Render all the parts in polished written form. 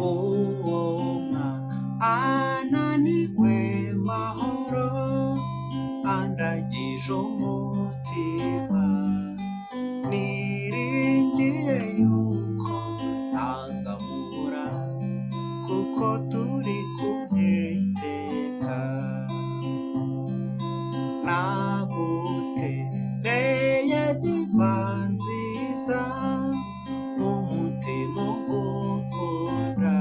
uwonka ananiwe mahoro andagije umutima, niringiye yuko ntazamubura kuko turi kumwe iteka. Nagutereye diva nziza umutima ugukunda,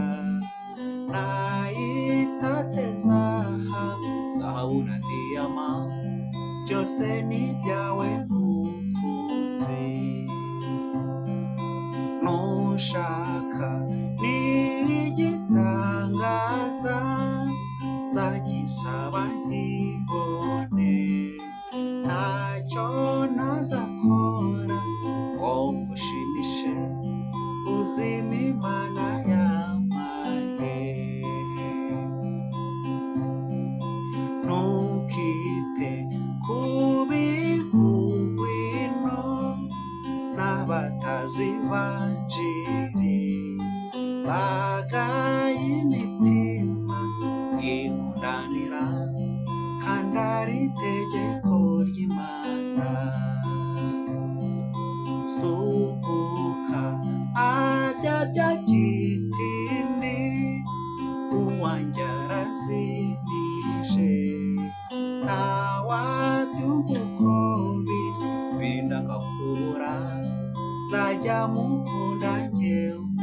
nayitatse zahabu na diyama, byose ni ibyawe mukunzi. Nushaka n'igitangaza nzagisaba nkibone, ntacyo ntazakora ngo ngushimishe uzima Imana yampaye. Ntukite ku bivugwa ino n'abatazi ivanjiri, bagaye imitima ikundanira kandi ari itegeko ry'Imana. Subuka ajya bya gitini, uwanjye arazimije, ntawabyumva uko birinda agakura, nzajya mukunda njyewe.